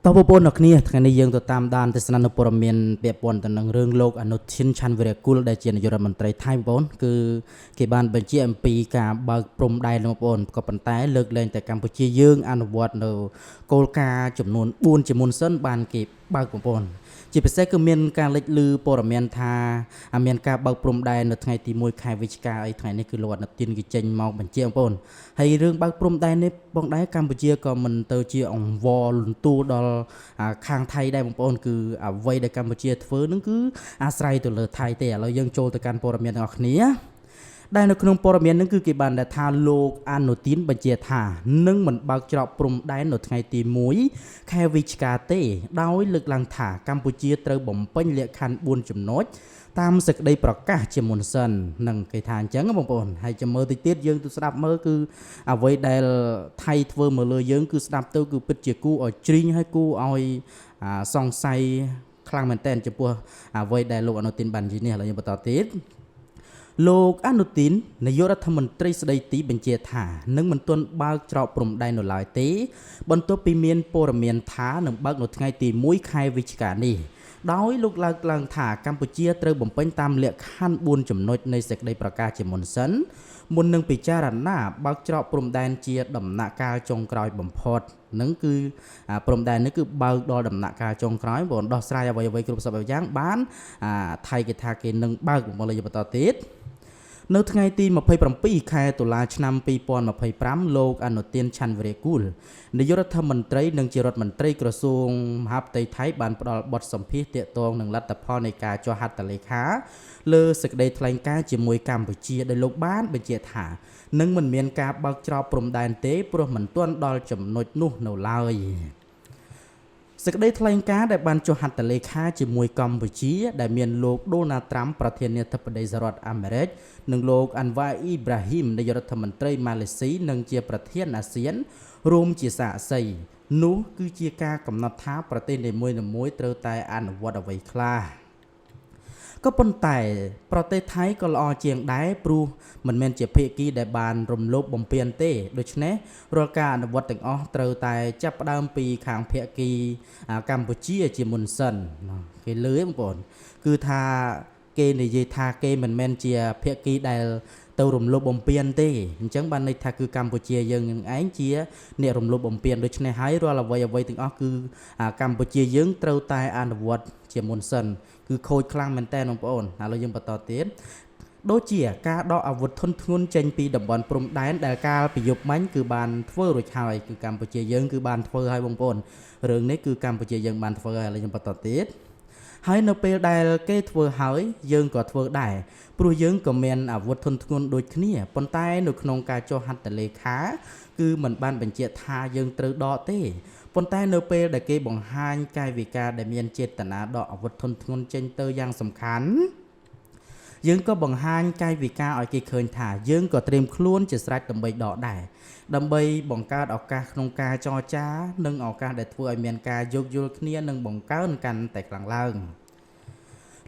តបពនអគ្នាថ្ងៃនេះយើងទៅតាមដានទស្សនៈព័ត៌មានពាក់ព័ន្ធទៅនឹងរឿងលោកអនុทิនឆាន់វីរៈគុលដែលជានាយករដ្ឋមន្ត្រីថៃបងប្អូនគឺគេបានបញ្ជាអំពីការបើកព្រំដែនបងប្អូនក៏ប៉ុន្តែលើកលែងតែកម្ពុជាយើងអនុវត្តនៅគោលការណ៍ចំនួន4ជាមុនសិនបានគេបើកបងប្អូនជាពិសេសគឺមានការលេចលឺព័ត៌មានថាមានការបើកព្រំដែននៅថ្ងៃទី1ខែវិច្ឆិកាថ្ងៃនេះគឺលោកអនុทิនគេចេញមកបញ្ជាបងប្អូនហើយរឿងបើកព្រំដែននេះបងដែរកម្ពុជាក៏មិនទៅជាអង្វរលន់តួដល់ខាងថៃដែរបងប្អូនគឺអ្វីដែលកម្ពុជាធ្វើនឹងគឺអាស្រ័យទៅលើថៃទេឥឡូវយើងចូលទៅកាន់ព័ត៌មានទាំងអស់គ្នាដែលនៅក្នុងព័ត៌មានហ្នឹងគឺគេបានថាលោកអនុទានបញ្ជាថានឹងមិនបើកច្រកព្រំដែននៅថ្ងៃទី1ខែវិច្ឆិកាទេដោយលើកឡើងថាកម្ពុជាត្រូវបំពេញលក្ខខណ្ឌ4ចំណុចតាមសេចក្តីប្រកាសជាមុនសិននឹងគេថាអញ្ចឹងបងប្អូនហើយចាំមើលតិចទៀតយើងទៅស្ដាប់មើលគឺអ្វីដែលថៃធ្វើមកលើយើងគឺស្ដាប់ទៅគឺពិតជាគួរឲ្យជ្រីងហើយគួរឲ្យសង្ស័យខ្លាំងមែនតើចំពោះអ្វីដែលលោកអនុទានបាននិយាយនេះឥឡូវយើងបន្តទៀតលោកអនុទាននាយករដ្ឋមន្ត្រីស្ដីទីបញ្ជាថានឹងមិនទាន់បើកច្រកព្រំដែននៅឡើយទេបន្ទាប់ពីមានព័ត៌មានថានឹងបើកនៅថ្ងៃទី1ខែវិច្ឆិកានេះដោយលោកលើកឡើងថាកម្ពុជាត្រូវបំពេញតាមលក្ខខណ្ឌ4ចំណុចនៃសេចក្តីប្រកាសជាមុនសិនមុននឹងពិចារណាបើកច្រកព្រំដែនជាដំណាក់កាលចុងក្រោយបំផុតនឹងគឺព្រំដែននេះគឺបើកដល់ដំណាក់កាលចុងក្រោយបងដោះស្រាយអ្វីៗគ្រប់សពយ៉ាងបានថៃគេថាគេនឹងបើកមកលើបន្តទៀតនៅថ្ងៃទី27ខែតុលាឆ្នាំ2025លោកអនុទានឆាន់វីរៈគុលនាយករដ្ឋមន្ត្រីនិងជារដ្ឋមន្ត្រីក្រសួងមហាផ្ទៃថៃបានផ្ដល់បទសម្ភាសន៍ទាក់ទងនឹងលទ្ធផលនៃការចុះហត្ថលេខាលើសេចក្តីថ្លែងការណ៍ជាមួយកម្ពុជាដោយលោកបានបញ្ជាក់ថានឹងមិនមានការបើកច្រកព្រំដែនទេព្រោះមិនទាន់ដល់ចំណុចនោះនៅឡើយសេចក្តីថ្លែងការណ៍ដែលបានចុះហត្ថលេខាជាមួយកម្ពុជាដែលមានលោកដូណាល់ត្រាំប្រធានាធិបតីសហរដ្ឋអាមេរិកនិងលោកអាន់វ៉ាអ៊ីប្រាហ៊ីមនាយករដ្ឋមន្ត្រីម៉ាឡេស៊ីនិងជាប្រធានអាស៊ានរួមជាសាក្សីនោះគឺជាការកំណត់ថាប្រទេសនីមួយៗត្រូវតែអនុវត្តអ្វីខ្លះក៏ប៉ុន្តែប្រទេសថៃក៏ល្អជាងដែរព្រោះមិនមែនជាភាគីដែលបានរំលោភបំពានទេដូច្នេះរាល់ការអនុវត្តទាំងអស់ត្រូវតែចាប់ផ្ដើមពីខាងភាគីកម្ពុជាជាមុនសិនគេលើបងប្អូនគឺថាគេនិយាយថាគេមិនមែនជាភាគីដែលទៅរំលោភបំពានទេអញ្ចឹងបានន័យថាគឺកម្ពុជាយើងនឹងឯងជាអ្នករំលោភបំពានដូច្នេះហើយរាល់អ្វីទាំងអស់គឺកម្ពុជាយើងត្រូវតែអនុវត្តជាមុនសិនគឺខូចខ្លាំងមែនតើបងប្អូនឥឡូវយើងបន្តទៀតដូចជាការដកអាវុធធុនធ្ងន់ចេញពីតំបន់ព្រំដែនដែលកាលពីយប់មិញគឺបានធ្វើរួចហើយគឺកម្ពុជាយើងគឺបានធ្វើហើយបងប្អូនរឿងនេះគឺកម្ពុជាយើងបានធ្វើហើយឥឡូវយើងបន្តទៀតហើយនៅពេលដែលគេធ្វើហើយយើងក៏ធ្វើដែរព្រោះយើងក៏មានអាវុធធុនធ្ងន់ដូចគ្នាប៉ុន្តែនៅក្នុងការចុះហត្ថលេខាគឺมันបានបញ្ជាក់ថាយើងត្រូវដកទេប៉ុន្តែនៅពេលដែលគេបង្ហាញកាយវិការដែលមានចេតនាដកអាវុធធុនធ្ងន់ចេញទៅយ៉ាងសំខាន់យើងក៏បង្ហាញកាយវិការឲ្យគេឃើញថាយើងក៏ត្រៀមខ្លួនជាស្រេចដើម្បីដកដែរដើម្បីបង្កើតឱកាសក្នុងការចរចានិងឱកាសដែលធ្វើឲ្យមានការយោគយល់គ្នានិងបង្កើនកាន់តែខ្លាំងឡើង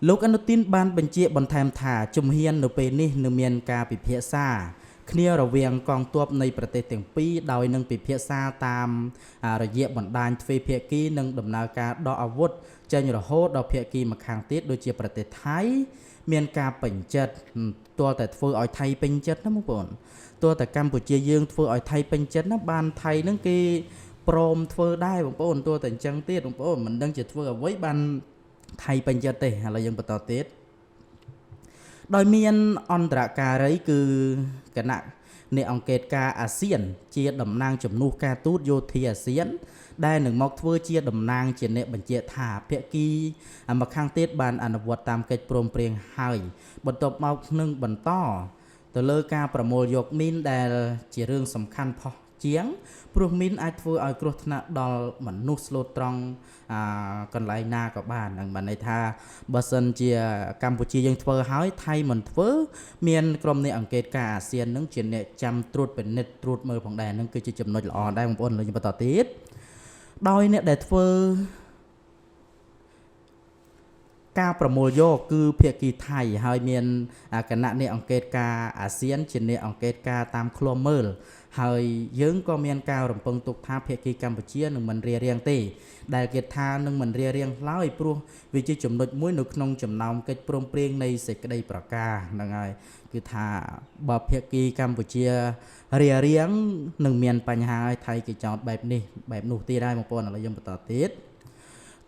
លោកអនុទានបានបញ្ជាក់បន្ថែមថាជំហាននៅពេលនេះនឹងមានការពិភាក្សាគ្នារវាងកងទ័ពនៃប្រទេសទាំងពីរដោយនឹងពិភាក្សាតាមរយៈបណ្ដាញទ្វេភាគីនិងដំណើរការដកអាវុធចេញរហូតដល់ភាគីម្ខាងទៀតដូចជាប្រទេសថៃមានការពេញចិត្តទាល់តែធ្វើឲ្យថៃពេញចិត្តណាបងប្អូនទាល់តែកម្ពុជាយើងធ្វើឲ្យថៃពេញចិត្តណាបានថៃនឹងគេព្រមធ្វើដែរបងប្អូនទាល់តែអញ្ចឹងទៀតបងប្អូនមិនដឹងជាធ្វើអ្វីបានថៃពេញចិត្តទេឥឡូវយើងបន្តទៀតដោយមានអន្តរការីគឺគណៈអ្នកអង្កេតការអាស៊ានជាតំណាងជំនួសការទូតយោធាអាស៊ានដែលនឹងមកធ្វើជាតំណាងជាអ្នកបញ្ជាក់ថាភាគីម្ខាងទៀតបានអនុវត្តតាមកិច្ចព្រមព្រៀងហើយបន្ទាប់មកនឹងបន្តទៅលើការប្រមូលយកមីនដែលជារឿងសំខាន់ផុសជាងព្រោះមីនអាចធ្វើឲ្យគ្រោះថ្នាក់ដល់មនុស្សស្លូតត្រង់កន្លែងណាក៏បាននឹងបានន័យថាបើសិនជាកម្ពុជាយើងធ្វើហើយថៃមិនធ្វើមានក្រុមអ្នកអង្កេតការអាស៊ាននឹងជាអ្នកចាំត្រួតពិនិត្យត្រួតមើលផងដែរនឹងគឺជាចំណុចល្អដែរបងប្អូនលើបន្តទៀតដោយអ្នកដែលធ្វើការប្រមូលយកគឺភាគីថៃហើយមានគណៈអ្នកអង្កេតការអាស៊ានជាអ្នកអង្កេតការតាមឃ្លាំមើល ហើយយើងក៏មានការរំពឹងទុកថាភាគីកម្ពុជានឹងមិនរារាំងទេដែលគេថានឹងមិនរារាំងឡើយព្រោះវាជាចំណុចមួយនៅក្នុងចំណោមកិច្ចព្រមព្រៀងនៃសេចក្តីប្រកាសហ្នឹងហើយគឺថាបើភាគីកម្ពុជារារាំងនឹងមានបញ្ហាឲ្យថៃគេចោទបែបនេះបែបនោះទៀតហើយបងប្អូនឥឡូវយើងបន្តទៀត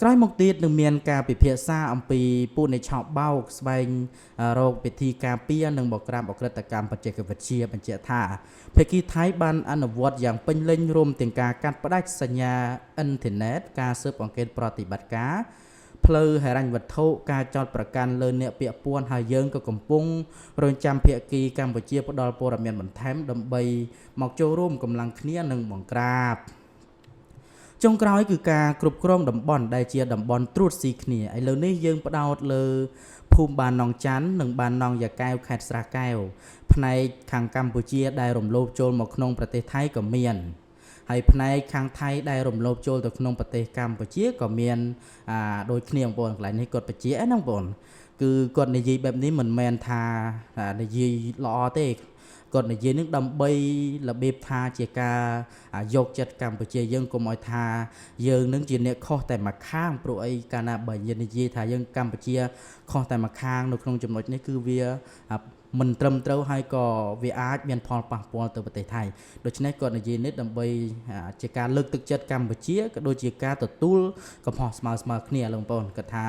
ក្រោយមកទៀតនឹងមានការពិភាក្សាអំពីពួកនៃឆោបបោកស្វែងរកវិធីការពារនិងបកក្រាបអក្រិតកម្មបច្ចេកវិទ្យាបញ្ជាក់ថាភាគីថៃបានអនុវត្តយ៉ាងពេញលេញរួមទាំងការកាត់ផ្តាច់សញ្ញាអ៊ីនធឺណិតការស៊ើបអង្កេតប្រតិបត្តិការផ្លូវហិរញ្ញវត្ថុការចោទប្រកាន់លើអ្នកពាក់ព័ន្ធហើយយើងក៏កំពុងរងចាំភាគីកម្ពុជាផ្ដល់ព័ត៌មានបន្ថែមដើម្បីមកចូលរួមកម្លាំងគ្នានិងបង្ក្រាបចុងក្រោយគឺការគ្រប់គ្រងតំបន់ដែលជាតំបន់ត្រួតស៊ីគ្នាឥឡូវនេះយើងផ្ដោតលើភូមិបាននងច័ន្ទនិងបាននងយ៉ាកែវខេត្តស្រះកែវផ្នែកខាងកម្ពុជាដែលរំលោភចូលមកក្នុងប្រទេសថៃក៏មានហើយផ្នែកខាងថៃដែលរំលោភចូលទៅក្នុងប្រទេសកម្ពុជាក៏មានដូចគ្នាបងប្អូនកន្លែងនេះគាត់បញ្ជាក់ហ្នឹងបងប្អូនគឺគាត់និយាយបែបនេះមិនមែនថានិយាយល្អទេគាត់និយាយនឹងដើម្បីរបៀបថាជាការយកចិត្តកម្ពុជាយើងកុំឲ្យថាយើងនឹងជាអ្នកខុសតែមួយខាងព្រោះអីកាលណាបើនិយាយថាយើងកម្ពុជាខុសតែមួយខាងនៅក្នុងចំណុចនេះគឺវាមិនត្រឹមត្រូវហើយក៏វាអាចមានផលប៉ះពាល់ទៅប្រទេសថៃដូច្នេះគាត់និយាយនេះដើម្បីជាការលើកទឹកចិត្តកម្ពុជាក៏ដូចជាការទទួលកំហុសស្មើគ្នាលោកបងប្អូនគាត់ថា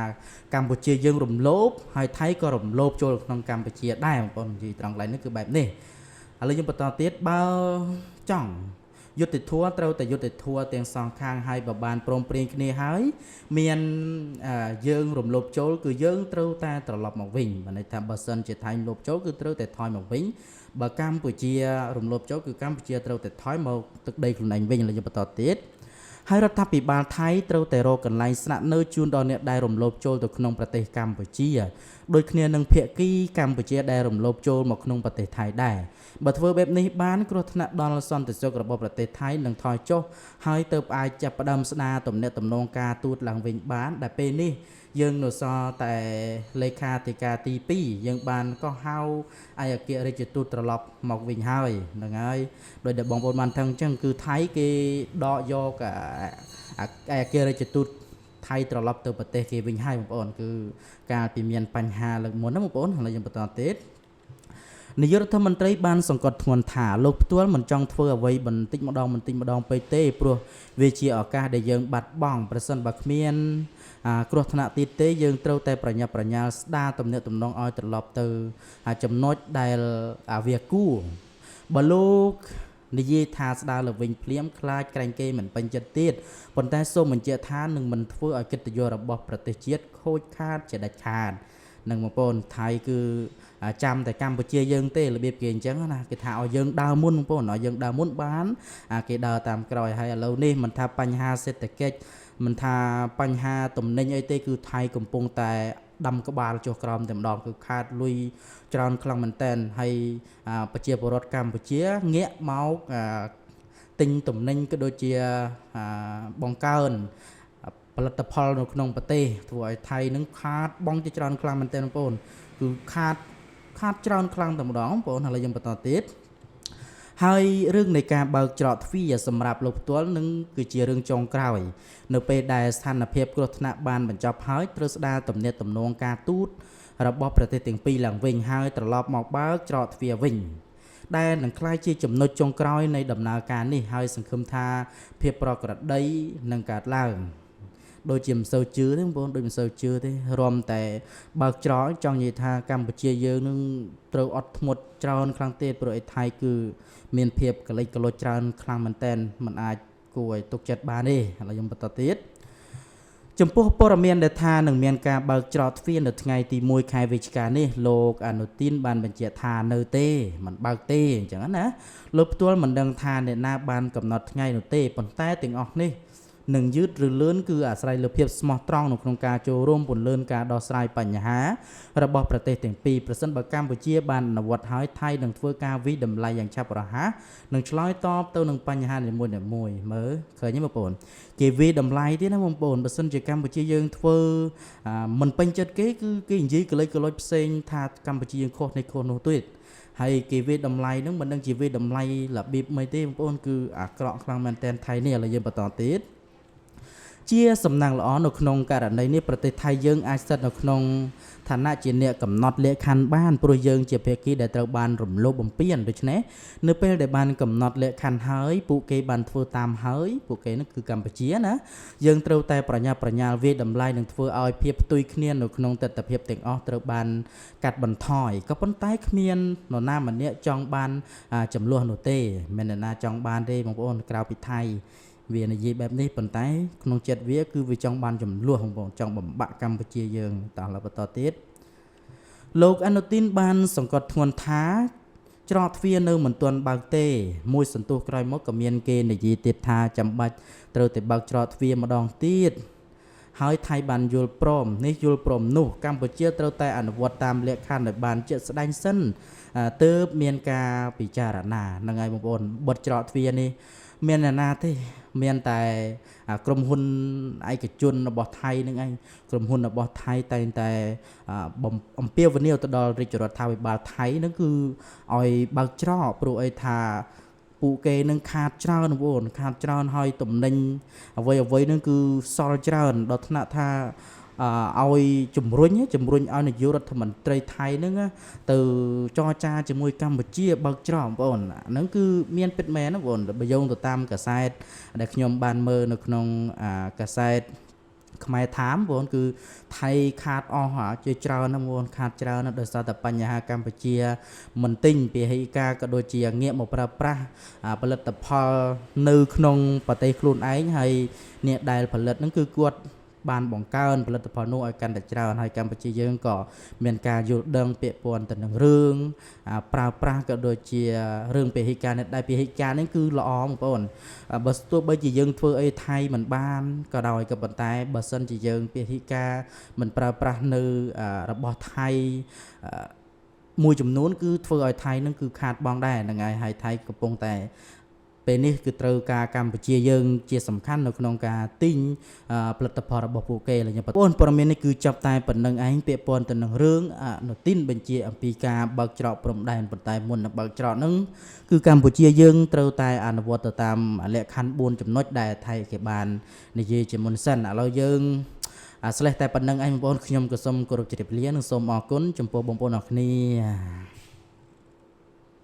កម្ពុជាយើងរំលោភហើយថៃក៏រំលោភចូលក្នុងកម្ពុជាដែរបងប្អូននិយាយត្រង់កន្លែងនេះគឺបែបនេះឥឡូវយើងបន្តទៀតបើចង់យុទ្ធធัวត្រូវតែយុទ្ធធัวទាំងសងខាងហើយបើបានព្រមព្រៀងគ្នាហើយមានយើងរំលោភចូលគឺយើងត្រូវតែត្រឡប់មកវិញបានន័យថាបើសិនជាថៃរំលោភចូលគឺត្រូវតែថយមកវិញបើកម្ពុជារំលោភចូលគឺកម្ពុជាត្រូវតែថយមកទឹកដីខ្លួនឯងវិញឥឡូវយើងបន្តទៀតហើយរដ្ឋាភិបាលថៃត្រូវតែរកកន្លែងស្នាក់នៅជូនដល់អ្នកដែលរំលោភចូលទៅក្នុងប្រទេសកម្ពុជាដូចគ្នានឹងភាគីកម្ពុជាដែលរំលោភចូលមកក្នុងប្រទេសថៃដែរបើធ្វើបែបនេះបានគ្រោះថ្នាក់ដល់សន្តិសុខរបស់ប្រទេសថៃនឹងថយចុះហើយទៅអាចចាប់ផ្ដើមស្ដារទំនាក់ទំនងការទូតឡើងវិញបានដែលពេលនេះយើងនៅសល់តែលេខាធិការទី2យើងបានកោះហៅឯកអគ្គរដ្ឋទូតត្រឡប់មកវិញហើយហ្នឹងហើយដោយដែលបងប្អូនបានថឹងអញ្ចឹងគឺថៃគេដកយកឯកអគ្គរដ្ឋទូតថៃត្រឡប់ទៅប្រទេសគេវិញហើយបងប្អូនគឺកាលពីមានបញ្ហាលើកមុនណាបងប្អូនឥឡូវយើងបន្តទៀតនាយករដ្ឋមន្ត្រីបានសង្កត់ធ្ងន់ថាលោកផ្ទាល់មិនចង់ធ្វើអ្វីបន្តិចម្ដងពេកទេព្រោះវាជាឱកាសដែលយើងបាត់បង់ប្រសិនបើគ្មានគ្រោះថ្នាក់ទៀតទេយើងត្រូវតែប្រញាប់ប្រញាល់ស្ដារទំនាក់ទំនងឲ្យត្រឡប់ទៅចំណុចដែលវាគួរបើលោកនិយាយថាស្ដារលើវិញភ្លាមខ្លាចក្រែងគេមិនពេញចិត្តទៀតប៉ុន្តែសូមបញ្ជាក់ថានឹងមិនធ្វើឲ្យកិត្តិយសរបស់ប្រទេសជាតិខូចខាតជាដាច់ខាតនឹងបងប្អូនថៃគឺចាំតែកម្ពុជាយើងទេរបៀបគេអញ្ចឹងណាគេថាឲ្យយើងដើរមុនបងប្អូនឲ្យយើងដើរមុនបានគេដើរតាមក្រោយហើយឥឡូវនេះមិនថាបញ្ហាសេដ្ឋកិច្ចមិនថាបញ្ហាទំនិញអីទេគឺថៃកំពុងតែដាំក្បាលចុះក្រោមតែម្ដងគឺខាតលុយច្រើនខ្លាំងមែនតើហើយប្រជាពលរដ្ឋកម្ពុជាងាកមកទិញទំនិញក៏ដូចជាបង្កើនផលិតផលនៅក្នុងប្រទេសធ្វើឲ្យថៃនឹងខាតបង់ជាច្រើនខ្លាំងមែនទែនបងប្អូនគឺខាតច្រើនខ្លាំងតែម្ដងបងប្អូនឥឡូវយើងបន្តទៀតហើយរឿងនៃការបើកច្រកទ្វារសម្រាប់លោកផ្ទាល់នឹងគឺជារឿងចុងក្រោយនៅពេលដែលស្ថានភាពគ្រោះថ្នាក់បានបញ្ចប់ហើយត្រូវស្ដារទំនាក់ទំនងការទូតរបស់ប្រទេសទាំងពីរឡើងវិញហើយត្រឡប់មកបើកច្រកទ្វារវិញដែលនឹងក្លាយជាចំណុចចុងក្រោយនៃដំណើរការនេះហើយសង្ឃឹមថាភាពប្រក្រតីនឹងកើតឡើងដូចជាមិនសូវជឿទេបងប្អូនដូចមិនសូវជឿទេរំតែបើកច្រកចង់និយាយថាកម្ពុជាយើងនឹងត្រូវអត់ធ្មត់ច្រើនខ្លាំងទេព្រោះឯថៃគឺមានភាពកលិចកលុចច្រើនខ្លាំងមែនតែនមិនអាចគួរឲ្យទុកចិត្តបានទេឥឡូវខ្ញុំបន្តទៀតចំពោះព័ត៌មានដែលថានឹងមានការបើកច្រកទ្វារនៅថ្ងៃទី1ខែវិច្ឆិកានេះលោកអនុទានបានបញ្ជាក់ថានៅទេមិនបើកទេអញ្ចឹងណាលោកផ្ទាល់មិនដឹងថាអ្នកណាបានកំណត់ថ្ងៃនោះទេប៉ុន្តែទាំងអស់នេះនឹងយឺតឬលឿនគឺអាស្រ័យលើភាពស្មោះត្រង់នៅក្នុងការចូលរួមពន្លឿនការដោះស្រាយបញ្ហារបស់ប្រទេសទាំងពីរប្រសិនបើកម្ពុជាបានអនុវត្តហើយថៃនឹងធ្វើការវិតម្លៃយ៉ាងឆាប់រហ័សនិងឆ្លើយតបទៅនឹងបញ្ហានីមួយៗមើលឃើញទេបងប្អូនគេវិតម្លៃទៀតណាបងប្អូនបើសិនជាកម្ពុជាយើងធ្វើមិនពេញចិត្តគេគឺគេនិយាយកលិចកលុចផ្សេងថាកម្ពុជាយើងខុសនេះខុសនោះទៀត ហើយគេវាតម្លៃហ្នឹងមិនដឹងជាវាតម្លៃរបៀបមិនទេបងប្អូនគឺអាក្រក់ខ្លាំងមែនតែនថៃនេះឥឡូវយើងបន្តទៀតជាសំណាងល្អនៅក្នុងករណីនេះប្រទេសថៃយើងអាចស្ថិតនៅក្នុងឋានៈជាអ្នកកំណត់លក្ខខណ្ឌបានព្រោះយើងជាភាគីដែលត្រូវបានរំលោភបំពានដូច្នេះនៅពេលដែលបានកំណត់លក្ខខណ្ឌហើយពួកគេបានធ្វើតាមហើយពួកគេនោះគឺកម្ពុជាណាយើងត្រូវតែប្រញាប់ប្រញាល់វាយតម្លៃនិងធ្វើឲ្យភាពផ្ទុយគ្នានៅក្នុងទស្សនវិជ្ជាទាំងអស់ត្រូវបានកាត់បន្ថយក៏ប៉ុន្តែគ្មាននរណាម្នាក់ចង់បានចំនួននោះទេមិននរណាចង់បានទេបងប្អូនក្រៅពីថៃវានិយាយបែបនេះប៉ុន្តែក្នុងចិត្តវាគឺវាចង់បានចំនួនបងប្អូនចង់បំបាក់កម្ពុជាយើងតោះបន្តទៀតលោកអនុទីនបានសង្កត់ធ្ងន់ថាច្រកទ្វារនៅមិនទាន់បើកទេមួយសន្ទុះក្រោយមកក៏មានគេនិយាយទៀតថាចាំបាច់ត្រូវតែបើកច្រកទ្វារម្ដងទៀតហើយថៃបានយល់ព្រមនេះយល់ព្រមនោះកម្ពុជាត្រូវតែអនុវត្តតាមលក្ខខណ្ឌដែលបានជាក់ស្ដែងសិនទើបមានការពិចារណាហ្នឹងហើយបងប្អូនបិទច្រកទ្វារនេះមានអ្នកណាទេមានតែក្រុមហ៊ុនឯកជនរបស់ថៃនឹងឯងក្រុមហ៊ុនរបស់ថៃតែងតែអំពាវនាវទៅដល់រាជរដ្ឋាភិបាលថៃនឹងគឺឲ្យបើកច្រកព្រោះអីថាពួកគេនឹងខាតច្រើនបងប្អូនខាតច្រើនហើយតំណែងអ្វីនឹងគឺសល់ច្រើនដល់ថ្នាក់ថាឲ្យជំរុញឲ្យនាយករដ្ឋមន្ត្រីថៃហ្នឹងទៅចរចាជាមួយកម្ពុជាបើកច្រកបងប្អូនហ្នឹងគឺមានពិតមែនណាបងប្អូនបើយោងទៅតាមកសែតដែលខ្ញុំបានមើលនៅក្នុងកសែតខ្មែរថាមបងគឺថៃខាតអស់ជាច្រើនណាបងខាតច្រើនណាដោយសារតែបញ្ហាកម្ពុជាមិនទិញពហិការក៏ដូចជាងាកមកប្រើប្រាស់ផលិតផលនៅក្នុងប្រទេសខ្លួនឯងហើយអ្នកដែលផលិតហ្នឹងគឺគាត់បានបង្កើនផលិតផលនោះឲ្យកាន់តែច្រើនហើយកម្ពុជាយើងក៏មានការយល់ដឹងពាក់ព័ន្ធទៅនឹងរឿងប្រើប្រាស់ក៏ដូចជារឿងពហិការនេះដែលពហិការនេះគឺល្អបងប្អូនបើទោះបីជាយើងធ្វើអីថៃមិនបានក៏ដោយក៏ប៉ុន្តែបើសិនជាយើងពហិការមិនប្រើប្រាស់នៅរបស់ថៃមួយចំនួនគឺធ្វើឲ្យថៃនឹងគឺខាតបង់ដែរហ្នឹងហើយថៃកំពុងតែពេលនេះគឺត្រូវការកម្ពុជាយើងជាសំខាន់នៅក្នុងការទិញផលិតផលរបស់ពួកគេឡើយបងប្អូនព័ត៌មាននេះគឺចាប់តែប៉ុណ្្នឹងឯងពាក់ព័ន្ធទៅនឹងរឿងនុទីនបញ្ជាអំពីការបើកច្រកព្រំដែនប៉ុន្តែមុននឹងបើកច្រកហ្នឹងគឺកម្ពុជាយើងត្រូវតែអនុវត្តទៅតាមលក្ខខណ្ឌ4ចំណុចដែលថៃគេបាននិយាយជាមុនសិនឥឡូវយើងស្លេះតែប៉ុណ្្នឹងឯងបងប្អូនខ្ញុំក៏សូមគោរពជម្រាបលានិងសូមអរគុណចំពោះបងប្អូនអរគ្នា